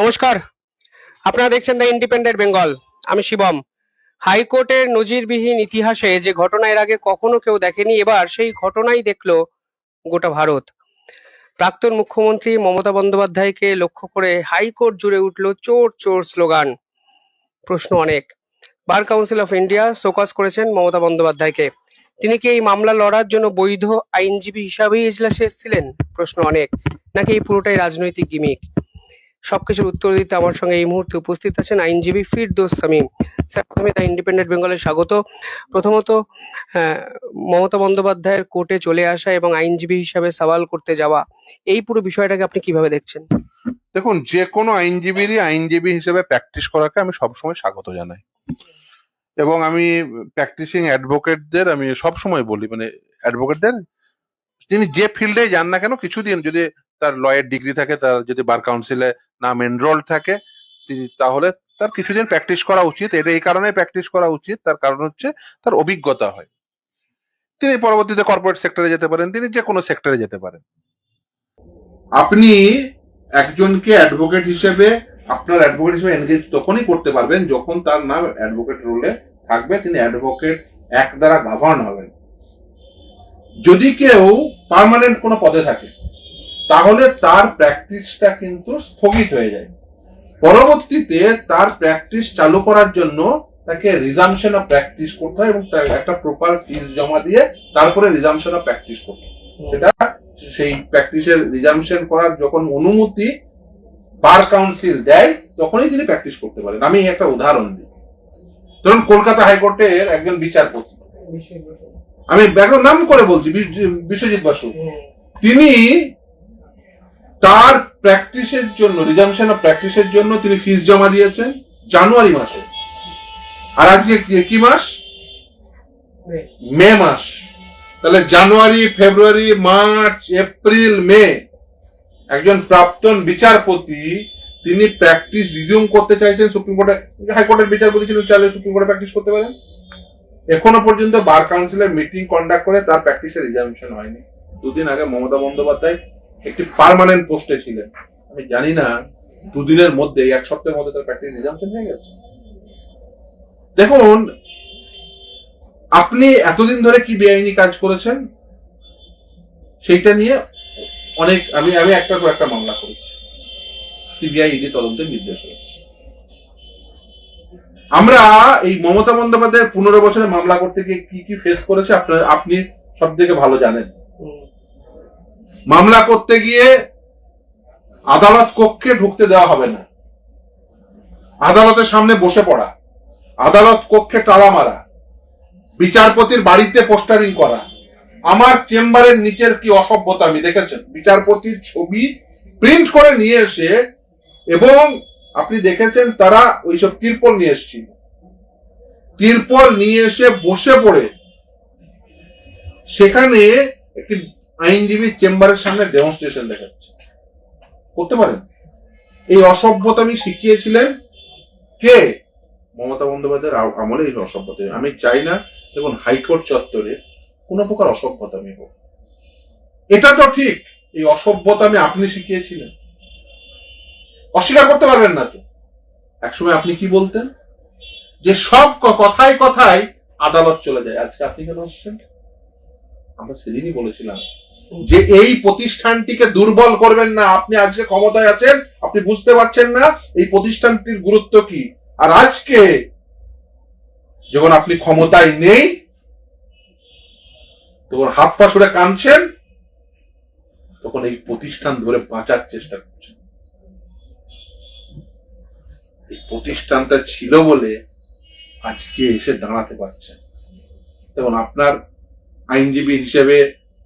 নমস্কার, আপনারা দেখছেন দ্য ইন্ডিপেন্ডেন্ট বেঙ্গল। আমি শিবম। হাইকোর্টের নজিরবিহীন ইতিহাসে যে ঘটনা এর আগে কখনো কেউ দেখেনি, এবার সেই ঘটনাই দেখলো গোটা ভারত। প্রাক্তন মুখ্যমন্ত্রী মমতা বন্দ্যোপাধ্যায়কে লক্ষ্য করে হাইকোর্ট জুড়ে উঠল চোর চোর স্লোগান। প্রশ্ন অনেক। Bar council of India show cause করেছেন মমতা বন্দ্যোপাধ্যায়কে। তিনি কি এই মামলা লড়ার জন্য বৈধ আইনজীবী হিসাবেই এজলাসে এসেছিলেন? প্রশ্ন অনেক। নাকি এই পুরোটাই রাজনৈতিক গিমিক? সবকিছুর উত্তর দিতে আমার সঙ্গে এই মুহূর্তে উপস্থিত আছেন আইনজীবী ফিরদৌস সামিম স্যার। প্রথমে দ্য ইন্ডিপেন্ডেন্ট বেঙ্গলে স্বাগত। প্রথমত, হ্যাঁ, মমতা বন্দ্যোপাধ্যায়ের কোর্টে চলে আসা এবং আইনজীবী হিসাবে সওয়াল করতে যাওয়া, এই পুরো বিষয়টাকে আপনি কিভাবে দেখছেন? দেখুন, যে কোনো আইনজীবীরই আইনজীবী হিসেবে প্র্যাকটিস করাকে আমি সবসময় স্বাগত জানাই, এবং আমি প্র্যাকটিসিং অ্যাডভোকেটদের আমি সবসময় বলি, মানে অ্যাডভোকেটদের তিনি যে ফিল্ডে যান না কেন, কিছুদিন যদি তার লয়ের ডিগ্রি থাকে, তার যদি বার কাউন্সিলে নাম এনরোল থাকে, তাহলে তার কিছুদিন প্র্যাকটিস করা উচিত। এটা এই কারণে প্র্যাকটিস করা উচিত, তার কারণ হচ্ছে তার অভিজ্ঞতা হয়। তিনি পরবর্তীতে কর্পোরেট সেক্টরে যেতে পারেন, তিনি যে কোনো সেক্টরে যেতে পারেন। আপনি একজনকে অ্যাডভোকেট হিসেবে এনগেজ তখনই করতে পারবেন যখন তার নাম অ্যাডভোকেট রোলে থাকবে, তিনি অ্যাডভোকেট অ্যাক্ট দ্বারা গভর্ন হবেন। যদি কেউ পার্মানেন্ট কোনো পদে থাকে, তাহলে তার প্র্যাকটিসটা কিন্তু স্থগিত হয়ে যায়। পরবর্তীতে তার প্র্যাকটিস চালু করার জন্য তাকে রিজামশন অফ প্র্যাকটিস করতে হয়, এবং একটা প্রপার ফিস জমা দিয়ে তারপরে রিজামশন অফ প্র্যাকটিস করতে হয়। সেটা সেই প্র্যাকটিসের রিজামশন করার যখন অনুমতি বার কাউন্সিল দেয়, তখনই তিনি প্র্যাকটিস করতে পারেন। আমি একটা উদাহরণ দিই। ধরুন, কলকাতা হাইকোর্টের একজন বিচারপতি, আমি একদম নাম করে বলছি, বিশ্বজিৎ বসু, তিনি তার প্র্যাকটিসের জন্য, রিজামশন অফ প্র্যাকটিসের জন্য তিনি ফিস জমা দিয়েছেন জানুয়ারি মাসে। আর আজকে কি মাস? মে মাস। তাহলে জানুয়ারি, ফেব্রুয়ারি, মার্চ, এপ্রিল, মে, একজন প্রাক্তন বিচারপতি তিনি প্র্যাকটিস রিজিউম করতে চাইছেন সুপ্রিম কোর্টে। হাইকোর্টের বিচারপতি ছিলেন, চাইলে সুপ্রিম কোর্টে প্র্যাকটিস করতে পারেন। এখনো পর্যন্ত বার কাউন্সিলের মিটিং কন্ডাক্ট করে তার প্র্যাকটিসের রিজামশন হয়নি। দুদিন আগে মমতা বন্দ্যোপাধ্যায় একটি পার্মানেন্ট পোস্টে ছিলেন, আমি জানি না দুদিনের মধ্যে, এক সপ্তাহের মধ্যে তার প্র্যাকটিস রিজামশন হয়ে গেছে। দেখুন, আপনি এতদিন ধরে কি বেআইনি কাজ করেছেন সেইটা নিয়ে অনেক আমি একটার পর একটা মামলা করেছি, সিবিআই ইডি তদন্তের নির্দেশ হয়েছে। আমরা এই মমতা বন্দ্যোপাধ্যায়ের 15 বছরের মামলা করতে গিয়ে কি কি ফেস করেছে আপনি সব থেকে ভালো জানেন। মামলা করতে গিয়ে আদালত কক্ষে ঢুকতে দেওয়া হবে না, আদালতের সামনে বসে পড়া, আদালত কক্ষে তালা মারা, বিচারপতির বাড়িতে পোস্টারিং করা। আমার চেম্বারের নিচের কি অসভ্যতা আমি দেখেছেন, বিচারপতির ছবি প্রিন্ট করে নিয়ে এসে, এবং আপনি দেখেছেন তারা ওইসব তিরপল নিয়ে এসেছিল, তিরপল নিয়ে এসে বসে পড়ে সেখানে একটি আইনজীবী চেম্বারের সামনে ডেমনস্ট্রেশন দেখাচ্ছে। করতে পারেন? এই অসভ্যতা আমি শিখিয়েছিলেন কে? মমতা বন্দ্যোপাধ্যায়ের আমলে এই অসভ্যতা। আমি চাই না দেখুন হাইকোর্ট চত্বরে কোন প্রকার অসভ্যতা আমি হোক। এটা তো ঠিক, এই অসভ্যতা আমি আপনি শিখিয়েছিলেন, অস্বীকার করতে পারবেন না তো। একসময় আপনি কি বলতেন যে সব কথায় কথায় আদালত চলে যায়, আজকে আপনি কেন আসছেন? আমরা সেদিনই বলেছিলাম যে এই প্রতিষ্ঠানটিকে দুর্বল করবেন না। আপনি আজকে ক্ষমতায় আছেন, আপনি বুঝতে পারছেন না এই প্রতিষ্ঠানটির গুরুত্ব কি। আর আজকে যখন আপনি ক্ষমতায় নেই, তখন হাত পা ছুড়ে কাঁদছেন, তখন এই প্রতিষ্ঠান ধরে বাঁচার চেষ্টা করছেন। এই প্রতিষ্ঠানটা ছিল বলে আজকে এসে দাঁড়াতে পারছেন। দেখুন, আপনার আইনজীবী হিসেবে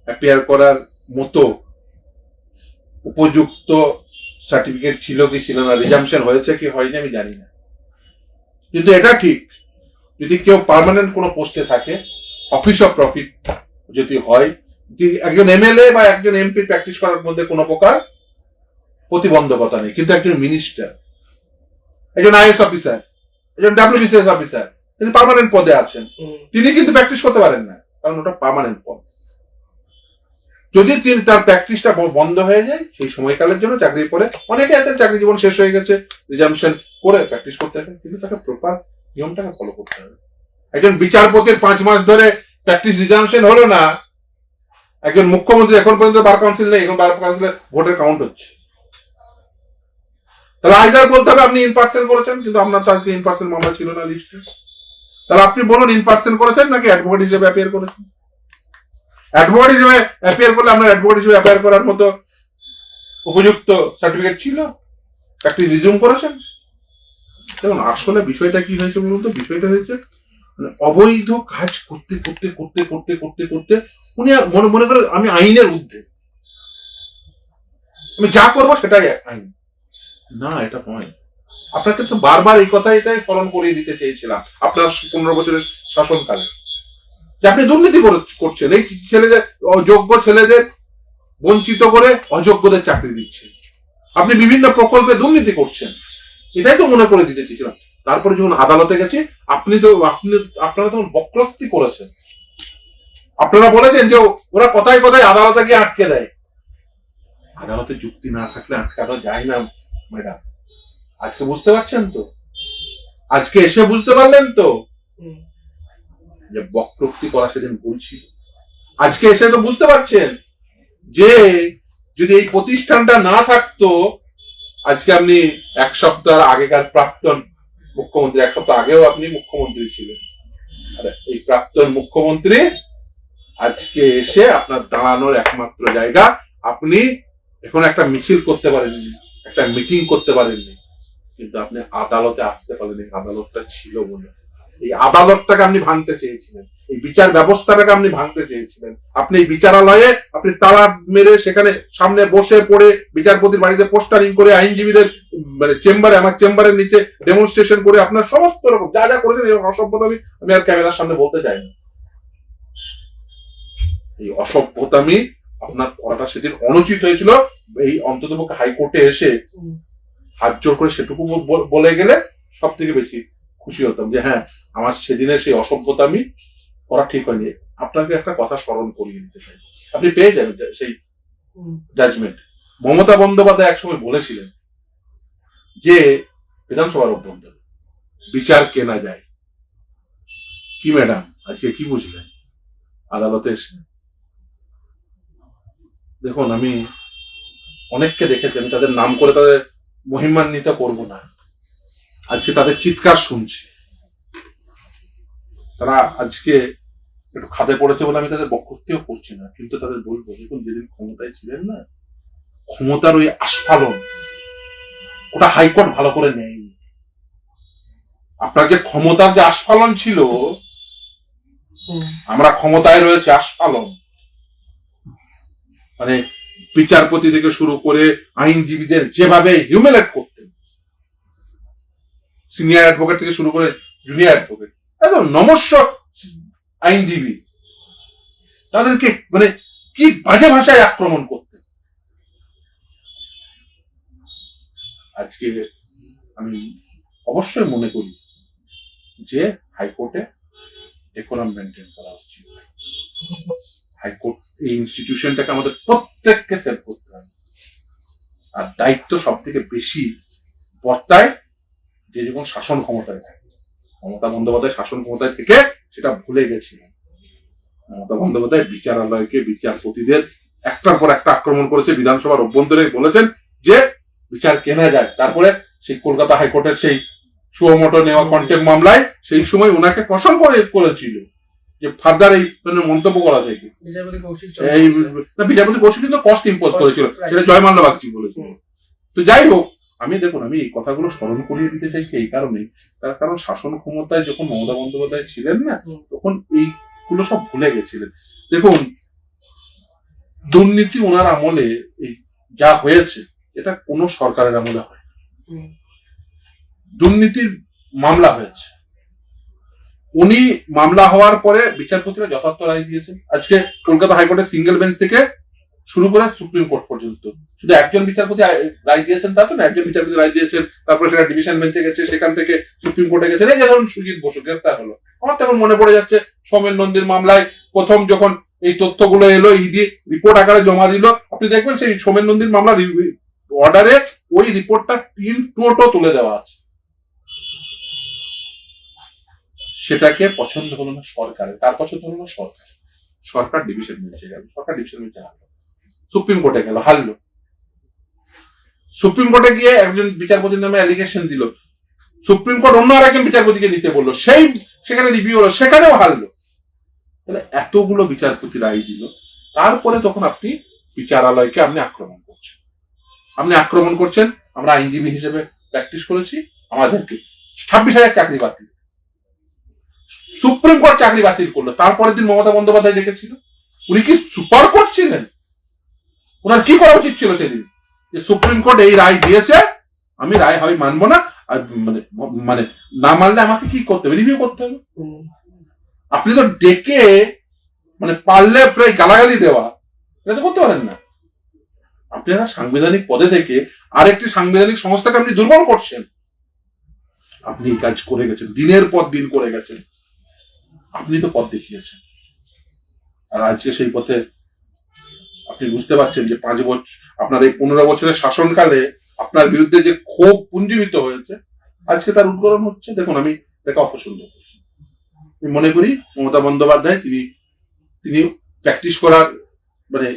অ্যাপিয়ার করার মতো উপযুক্ত সার্টিফিকেট ছিল কি ছিল না, রিজামশন হয়েছে কি হয়নি আমি জানি না, কিন্তু এটা ঠিক, যদি কেউ পার্মানেন্ট কোনো পোস্টে থাকে, অফিস অফ প্রফিট যদি হয়, একজন এমএলএ বা একজন এমপি প্র্যাকটিস করার মধ্যে কোনো প্রকার প্রতিবন্ধকতা নেই, কিন্তু একজন মিনিস্টার, একজন আইএস অফিসার, একজন ডাব্লিউবিসিএস অফিসার, তিনি পার্মানেন্ট পদে আছেন, তিনি কিন্তু প্র্যাকটিস করতে পারেন না, কারণ ওটা পার্মানেন্ট পদ। যদি তিনি তার প্র্যাকটিসটা বন্ধ হয়ে যায় সেই সময়কালের জন্য চাকরি পরে, অনেকে আছেন চাকরি জীবন শেষ হয়ে গেছে রিজার্ভেশন করে প্র্যাকটিস করতে হবে, কিন্তু তাকে প্রপার নিয়মটাকে ফলো করতে হবে। একজন বিচারপতির 5 মাস ধরে প্র্যাকটিস রিজার্ভেশন হলো না, একজন মুখ্যমন্ত্রী এখন পর্যন্ত বার কাউন্সিল নেই, এখন বার কাউন্সিলের ভোটের কাউন্ট হচ্ছে, তাহলে আইদার বলতে হবে আপনি ইনপার্সন করেছেন, কিন্তু আপনার তো আজকে ইনপার্সন মামলা ছিল না লিস্টে, তাহলে আপনি বলুন ইনপার্সন করেছেন নাকি অ্যাডভোকেট হিসেবে অ্যাপিয়ার করেছেন। অ্যাডভোকেট হিসেবে অ্যাপিয়ার করলে আপনার অ্যাডভোকেট হিসেবে অ্যাপিয়ার করার মতো উপযুক্ত সার্টিফিকেট ছিল, প্র্যাকটিস রিজিউম করেছেন। দেখুন আসলে বিষয়টা কি হয়েছে বলুন তো, বিষয়টা হয়েছে মানে অবৈধ কাজ করতে করতে করতে করতে করতে করতে উনি মনে করেন আমি আইনের ঊর্ধ্বে, আমি যা করবো সেটাই আইন। না, এটা নয়। আপনাকে তো বারবার এই কথাটাই স্মরণ করিয়ে দিতে চেয়েছিলাম আপনার 15 বছরের শাসনকালে, যে আপনি দুর্নীতি করছেন, এই ছেলেদের, যোগ্য ছেলেদের বঞ্চিত করে অযোগ্যদের চাকরি দিচ্ছেন, আপনি বিভিন্ন প্রকল্পে দুর্নীতি করছেন, এটাই তো মনে করে দিতে চেয়েছিলাম। তারপরে যখন আদালতে গেছি আপনারা তখন বক্রোক্তি করেছেন, আপনারা বলেছেন যে ওরা কথায় কথায় আদালতে গিয়ে আটকে দেয়। আদালতে যুক্তি না থাকলে আটকানো যায় না ম্যাডাম, আজকে বুঝতে পারছেন তো, আজকে এসে বুঝতে পারলেন তো যে বক্রোক্তি করা সেদিন ভুল ছিল। আজকে এসে তো বুঝতে পারছেন যে যদি এই প্রতিষ্ঠানটা না থাকতো, আজকে আপনি 1 সপ্তাহ আগেকার প্রাক্তন মুখ্যমন্ত্রী, 1 সপ্তাহ আগেও আপনি মুখ্যমন্ত্রী ছিলেন, আর এই প্রাক্তন মুখ্যমন্ত্রী আজকে এসে আপনার দাঁড়ানোর একমাত্র জায়গা, আপনি এখন একটা মিছিল করতে পারেননি, একটা মিটিং করতে পারেননি, কিন্তু আপনি আদালতে আসতে পারেননি, আদালতটা ছিল বলে। এই আদালতটাকে আপনি ভাঙতে চেয়েছিলেন, এই বিচার ব্যবস্থাটাকে আপনি ভাঙতে চেয়েছিলেন। আপনি এই বিচারালয়ে আপনি তালা মেরে সেখানে সামনে বসে পড়ে বিচারপতির বাড়িতে পোস্টারিং করে, আইনজীবীদের মানে চেম্বারে, আমার চেম্বারের নিচে ডেমনস্ট্রেশন করে, আপনার সমস্ত রকম যা যা করেছেন এই অসভ্যতামি আমি আর ক্যামেরার সামনে বলতে চাই না। এই অসভ্যতামি আপনার করাটা সেদিন অনুচিত হয়েছিল। এই অন্ততপক্ষে হাইকোর্টে এসে হাত জোর করে সেটুকু বলে গেলে সব থেকে বেশি খুশি হতাম, যে হ্যাঁ আমার সেদিনের সেই অসভ্যতামি করা ঠিক হয়নি। আপনাকে একটা কথা স্মরণ করিয়ে দিতে চাই, আপনি পেয়ে যাবেন সেই জাজমেন্ট। মমতা বন্দ্যোপাধ্যায় একসময় বলেছিলেন যে বিধানসভার অভ্যন্তরে বিচার কেনা যায়। কি ম্যাডাম আজকে কি বুঝলেন আদালতে এসে? দেখুন আমি অনেককে দেখেছি, আমি তাদের নাম করে তাদের মহিমান্বিত করব না, আজকে তাদের চিৎকার শুনছি, তারা আজকে একটু খাদে পড়েছে বলে আমি তাদের বক্তব্যও করছি না, কিন্তু তাদের বলবো দেখুন যেদিন ক্ষমতায় ছিলেন না, ক্ষমতার ওই আস্ফালন ওটা হাইকোর্ট ভালো করে নেয়নি। আপনার যে ক্ষমতার যে আস্ফালন ছিল, আমরা ক্ষমতায় রয়েছে আস্ফালন, মানে বিচারপতি থেকে শুরু করে আইনজীবীদের যেভাবে হিউমিলেট করতেন, সিনিয়র অ্যাডভোকেট থেকে শুরু করে জুনিয়র অ্যাডভোকেট, একদম নমস্য আইনজীবী, তাদেরকে মানে কি বাজে ভাষায় আক্রমণ করতেন। আজকে আমি অবশ্যই মনে করি যে হাইকোর্টে ডেকোরাম মেনটেন করা উচিত। হাইকোর্ট এই ইনস্টিটিউশনটাকে আমাদের প্রত্যেককে সেভ করতে হবে, আর দায়িত্ব সব থেকে বেশি বর্তায় যে যখন শাসন ক্ষমতায় থাকে। মমতা বন্দ্যোপাধ্যায় শাসন ক্ষমতায় থেকে সেটা ভুলে গেছিলেন। মমতা বন্দ্যোপাধ্যায় বিচারালয়কে, বিচারপতিদের একটার পর একটা আক্রমণ করেছে, বিধানসভার অভ্যন্তরে বলেছেন যে বিচার কেনা যায়। তারপরে সেই কলকাতা হাইকোর্টের সেই সুমোটো নেওয়া কন্টেম্প মামলায় সেই সময় ওনাকে কসম করেছিল যে ফার্দার এই মন্তব্য করা যায় কি। বিচারপতি কৌশিক কিন্তু কস্ট ইম্পোজ করেছিল, সেটা জয় মাল্য বাগচি বলেছিল। তো যাই হোক, আমি দেখুন আমি এই কথাগুলো স্মরণ করিয়ে দিতে চাইছি এই কারণেই, তার কারণ শাসন ক্ষমতায় যখন মমতা বন্দ্যোপাধ্যায় ছিলেন না, তখন এইগুলো সব ভুলে গেছিলেন। দেখুন দুর্নীতি ওনার আমলে এই যা হয়েছে এটা কোন সরকারের আমলে হয়, দুর্নীতির মামলা হয়েছে, উনি মামলা হওয়ার পরে বিচারপতিরা যথার্থ রায় দিয়েছেন। আজকে কলকাতা হাইকোর্টের সিঙ্গেল বেঞ্চ থেকে শুরু করে সুপ্রিম কোর্ট পর্যন্ত শুধু একজন বিচারপতি রায় দিয়েছেন তা তো না, একজন বিচারপতি রায় দিয়েছেন, তারপরে সেটা ডিভিশন বেঞ্চে গেছে, সেখান থেকে সুপ্রিম কোর্টে গেছে। এই যে ধরুন সুজিত বসু গ্রেফতার হলো, আমার তখন মনে পড়ে যাচ্ছে সৌমেন নন্দীর মামলায় প্রথম যখন এই তথ্যগুলো এলো, ইডি রিপোর্ট আকারে জমা দিল, আপনি দেখবেন সেই সোমেন নন্দীর মামলা অর্ডারে ওই রিপোর্টটা টোটো তুলে দেওয়া আছে। সেটাকে পছন্দ হলো না সরকারের, তার পছন্দ হলো না সরকার। সরকার ডিভিশন বেঞ্চে গেল, সরকার ডিভিশন বেঞ্চে হারলো, সুপ্রিম কোর্টে গেল, হারলো। সুপ্রিম কোর্টে গিয়ে একজন বিচারপতির নামে অ্যালিগেশন দিল, সুপ্রিম কোর্ট অন্য আর একজন বিচারপতিকে নিতে বললো, সেখানে রিভিউ হলো, সেখানেও হারলো। তাহলে এতগুলো বিচারপতি রায় দিল, তারপরে তখন আপনি বিচারালয়কে আপনি আক্রমণ করছেন। আমরা আইনজীবী হিসেবে প্র্যাকটিস করেছি, আমাদেরকে 26,000 চাকরি বাতিল, সুপ্রিম কোর্ট চাকরি বাতিল করলো। তারপরের দিন মমতা বন্দ্যোপাধ্যায় ডেকেছিল, উনি কি সুপার কোর্ট ছিলেন? ওনার কি করা উচিত ছিল সেদিন, যে সুপ্রিম কোর্ট এই রায় দিয়েছে, আমি রায় হয় মানবো না, আর মানে না মানলে আমাকে কি করতে হবে, রিভিউ করতে হবে। আপনি তো ডেকে মানে পারলে প্রায় গালাগালি দেওয়া, এটা তো করতে পারেন না। আপনারা সাংবিধানিক পদে থেকে আরেকটি সাংবিধানিক সংস্থাকে আপনি দুর্বল করছেন। আপনি এই কাজ করে গেছেন, দিনের পর দিন করে গেছেন, আপনি তো পথ দেখিয়েছেন। আর আজকে সেই পথে আপনি বুঝতে পারছেন যে 5 বছর, আপনার এই 15 বছরের শাসনকালে আপনার বিরুদ্ধে যে ক্ষোভ পুঞ্জীবিত হয়েছে, আজকে তার উদ্গরণ হচ্ছে। দেখুন, আমি এটাকে অপছন্দ করি। আমি মনে করি মমতা বন্দ্যোপাধ্যায় তিনি প্র্যাকটিস করার মানে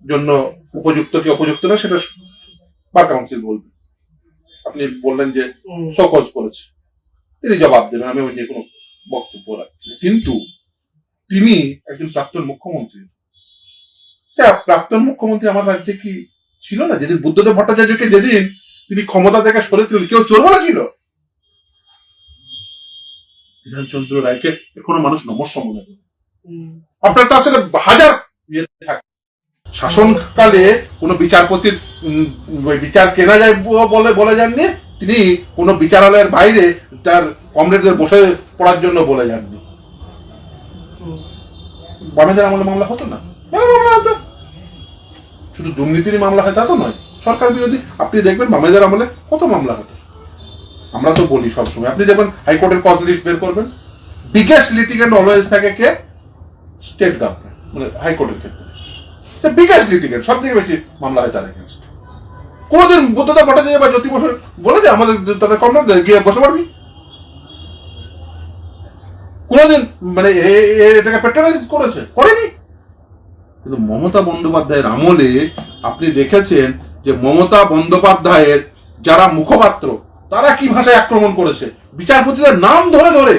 জন্য উপযুক্ত কি অপযুক্ত না সেটা বার কাউন্সিল বলবে। আপনি বললেন যে সকজ করেছে, তিনি জবাব দেবেন, আমি যে কোনো বক্তব্য রাখছি। কিন্তু তিনি একজন প্রাক্তন মুখ্যমন্ত্রী। প্রাক্তন মুখ্যমন্ত্রী আমার রাজ্যে কি ছিল না? যেদিন বুদ্ধদেব ভট্টাচার্যকে যেদিন তিনি ক্ষমতা থেকে সরেছিলেন, কেউ চোর বলেছিল? বিধানচন্দ্র রায়কে এখনো মানুষ নমস্য মনে করে। আপনার তার সাথে হাজার থাকে। শাসনকালে কোন বিচারপতির বিচার কেনা যায় বলে যাননি, তিনি কোন বিচারালয়ের বাইরে তার কমরেডদের বসে পড়ার জন্য বলে যাননি। বামেদের আমলে মামলা হতো না? মামলা হতো, শুধু দুর্নীতির মামলা হয় তা তো নয়, সরকার বিরোধী। আপনি দেখবেন বামেদের আমলে কত মামলা হতো। আমরা তো বলি সবসময়, আপনি দেখবেন হাইকোর্টের কজ লিস্ট বের করবেন, বিগেস্ট লিটিগেন্ট অলওয়েজ থাকে কে? স্টেট গভর্নমেন্ট, মানে হাইকোর্টের ক্ষেত্রে বিগেস্ট লিটিগেন্ট, সব থেকে বেশি মামলা হয় তার এগেন্স্ট। কোনদিন বুদ্ধদেব ভট্টাচার্য বা জ্যোতি বসু বলেছে আমাদের তাদের কমরেডদের গিয়ে বসে পারবি? কোনদিন মানে এটাকে প্যাট্রোনাইজ করেনি। কিন্তু মমতা বন্দ্যোপাধ্যায়ের আমলে আপনি দেখেছেন যে মমতা বন্দ্যোপাধ্যায়ের যারা মুখপাত্র, তারা কি ভাষায় আক্রমণ করেছে বিচারপতিদের নাম ধরে ধরে।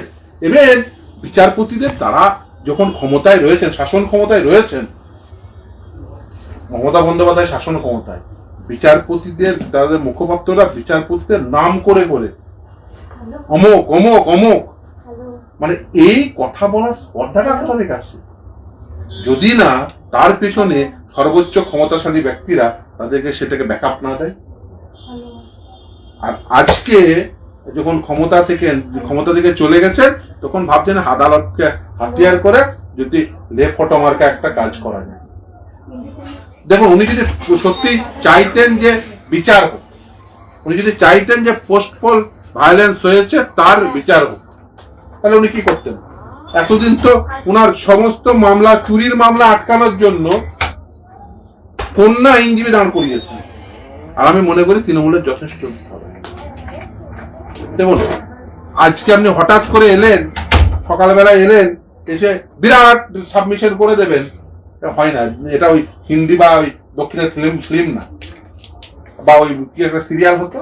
এবার বিচারপতিদের, তারা যখন ক্ষমতায় রয়েছেন, শাসন ক্ষমতায় রয়েছেন, মমতা বন্দ্যোপাধ্যায় শাসন ক্ষমতায়, বিচারপতিদের তাদের মুখপাত্ররা বিচারপতিদের নাম করে করে অমুক অমুক অমুক, মানে এই কথা বলার স্পর্ধাটা কোথা থেকে আসে? যদি না তার পেছনে সর্বোচ্চ ক্ষমতাশালী ব্যক্তিরা তাদেরকে সেটাকে ব্যাকআপ না দেয়। আর আজকে যখন ক্ষমতা থেকে চলে গেছেন, তখন ভাবছেন আদালতকে হাতিয়ার করে যদি লেফটমার্কে একটা কাজ করা যায়। দেখুন, উনি যদি সত্যি চাইতেন যে বিচার হোক, উনি যদি চাইতেন যে পোস্টপল ভায়োলেন্স হয়েছে তার বিচার হোক, তাহলে উনি কি করতেন? এতদিন তো উনার সমস্ত মামলা, চুরির মামলা আটকানোর জন্য কন্যা আইনজীবী দাঁড় করিয়েছে। আর আমি মনে করি তৃণমূলের যথেষ্ট হবে। দেখুন, আজকে আপনি হঠাৎ করে এলেন, সকালবেলা এলেন, এসে বিরাট সাবমিশন করে দেবেন, হয় না। এটা ওই হিন্দি বা ওই দক্ষিণের ফিল্ম না, বা ওই কি একটা সিরিয়াল হতো,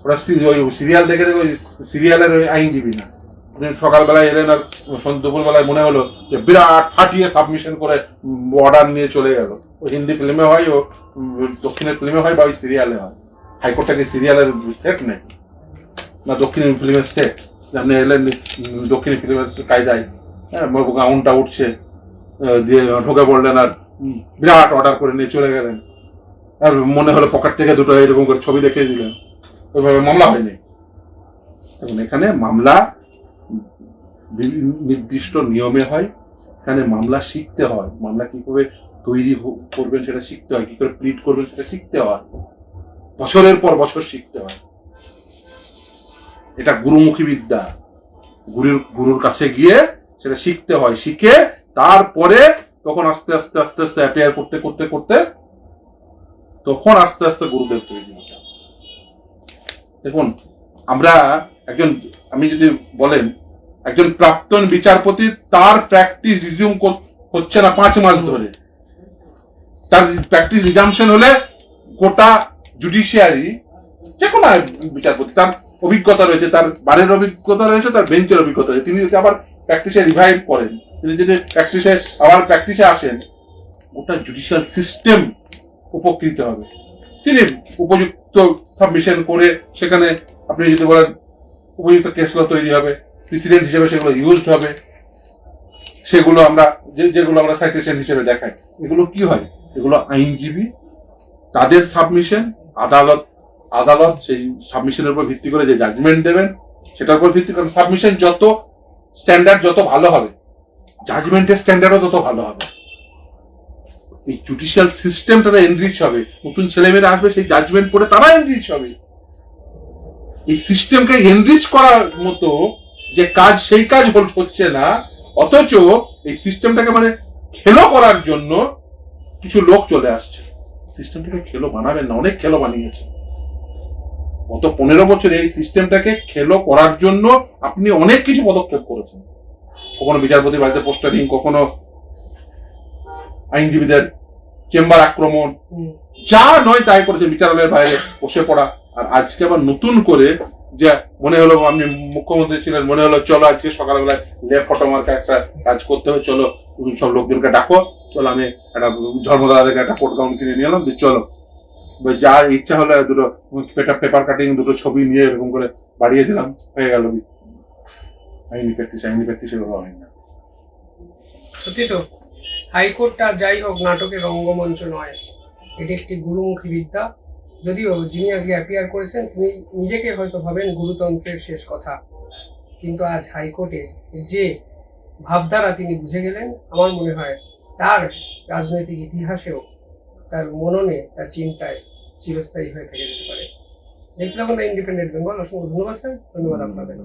ওরা ওই সিরিয়াল দেখে ওই সিরিয়ালের ওই আইনজীবী না। সকালবেলা এলেন আর দুপুর বেলায় মনে হলো যে বিরাট ফাটিয়ে সাবমিশন করে অর্ডার নিয়ে চলে গেল। ওই হিন্দি ফিল্মে হয়, ও দক্ষিণের ফিল্মে হয়, বা ওই সিরিয়ালে হয়। হাইকোর্টটাকে সিরিয়ালের সেট নেই না, দক্ষিণ ফিল্মের সেট। আপনি এলেন দক্ষিণ ফিল্মের কায়দায়, গাউনটা উঠছে, দিয়ে ঢোকে পড়লেন আর বিরাট অর্ডার করে নিয়ে চলে গেলেন। আর মনে হলো পকেট থেকে দুটো এরকম করে ছবি দেখিয়ে দিলেন, ওইভাবে মামলা হয়নি। এবং এখানে মামলা নির্দিষ্ট নিয়মে হয়। এখানে মামলা শিখতে হয়, মামলা কি করে তৈরি করবেন সেটা শিখতে হয়, কি করে প্লিট করবেন সেটা শিখতে হয়, বছরের পর বছর শিখতে হয়। এটা গুরুমুখী বিদ্যা, গুরুর কাছে গিয়ে সেটা শিখতে হয়, শিখে তারপরে তখন আস্তে আস্তে আস্তে আস্তে অ্যাপিয়ার করতে করতে করতে তখন আস্তে আস্তে গুরুদেব তৈরি হতে। দেখুন আমরা একজন, আমি যদি বলেন একজন প্রাক্তন বিচারপতি, তার প্র্যাকটিস রিজিউম হচ্ছে না 5 মাস ধরে, তার প্র্যাকটিস রিজামশন হলে গোটা জুডিশিয়ারি, যে কোনো বিচারপতি, তার অভিজ্ঞতা রয়েছে, তার বারের অভিজ্ঞতা রয়েছে, তার বেঞ্চের অভিজ্ঞতা রয়েছে, তিনি যদি আবার প্র্যাকটিসে রিভাইভ করেন, তিনি যদি প্র্যাকটিসে আসেন, গোটা জুডিশিয়াল সিস্টেম উপকৃত হবে। তিনি উপযুক্ত সাবমিশন করে সেখানে আপনি যদি বলেন উপযুক্ত কেস ল তৈরি হবে, প্রেসিডেন্ট হিসেবে সেগুলো ইউজড হবে, সেগুলো আমরা যেগুলো আমরা সাইটেশন হিসেবে দেখাই, এগুলো কি হয়, এগুলো আইনজীবী তাদের সাবমিশন, আদালত সেই সাবমিশনের উপর ভিত্তি করে যে জাজমেন্ট দেবেন সেটার উপর ভিত্তি করে সাবমিশন যত স্ট্যান্ডার্ড যত ভালো হবে, জাজমেন্টের স্ট্যান্ডার্ডও তত ভালো হবে। এই জুডিশিয়াল সিস্টেম তাদের এনরিচ হবে, নতুন ছেলেমেয়েরা আসবে সেই জাজমেন্ট পড়ে তারা এনরিচ হবে। এই সিস্টেমকে এনরিচ করার মতো যে কাজ, সেই কাজ হচ্ছে না, অথচ এই সিস্টেমটাকে মানে খেলো করার জন্য কিছু লোক চলে আসছে। সিস্টেমটাকে খেলো বানাবেন না, অনেক খেলো বানিয়েছে গত 15 বছরে। এই সিস্টেমটাকে খেলো করার জন্য আপনি অনেক কিছু পদক্ষেপ করেছেন, কখনো বিচারপতির বাড়িতে পোস্টারিং, কখনো আইনজীবীদের চেম্বার আক্রমণ, যা নয় তাই করেছে, বিচারালয়ের বাইরে বসে পড়া। আর আজকে আবার নতুন করে যে মনে হলো, আপনি মুখ্যমন্ত্রী ছিলেন, মনে হলো চলো আজকে সকালবেলায় ফটো মার্কা একটা কাজ করতে হবে, চলো সব লোকজনকে ডাকো, চলো আমি একটা ধর্মদাদা থেকে একটা কোর্ট গাউন কিনে নিয়ে এলাম, চলো যা ইচ্ছা হলো দুটো পেপার কাটিং, দুটো ছবি নিয়ে এরকম করে বাড়িয়ে দিলাম, হয়ে গেল আইনি প্র্যাকটিস এগুলো হয় না। সত্যি তো, হাইকোর্টটা যাই হোক নাটকের রঙ্গমঞ্চ নয়, এটি একটি গুরুমুখী বিদ্যা। যদিও যিনি আজকে অ্যাপিয়ার করেছেন তিনি নিজেকে হয়তো ভাবেন গুরুতন্ত্রের শেষ কথা, কিন্তু আজ হাইকোর্টে যে ভাবধারা তিনি বুঝে গেলেন, আমার মনে হয় তার রাজনৈতিক ইতিহাসেও, তার মননে, তার চিন্তায় চিরস্থায়ী হয়ে থেকে যেতে পারে। দেখলাম না ইন্ডিপেন্ডেন্ট বেঙ্গল। অসংখ্য ধন্যবাদ স্যার, ধন্যবাদ আপনাদের।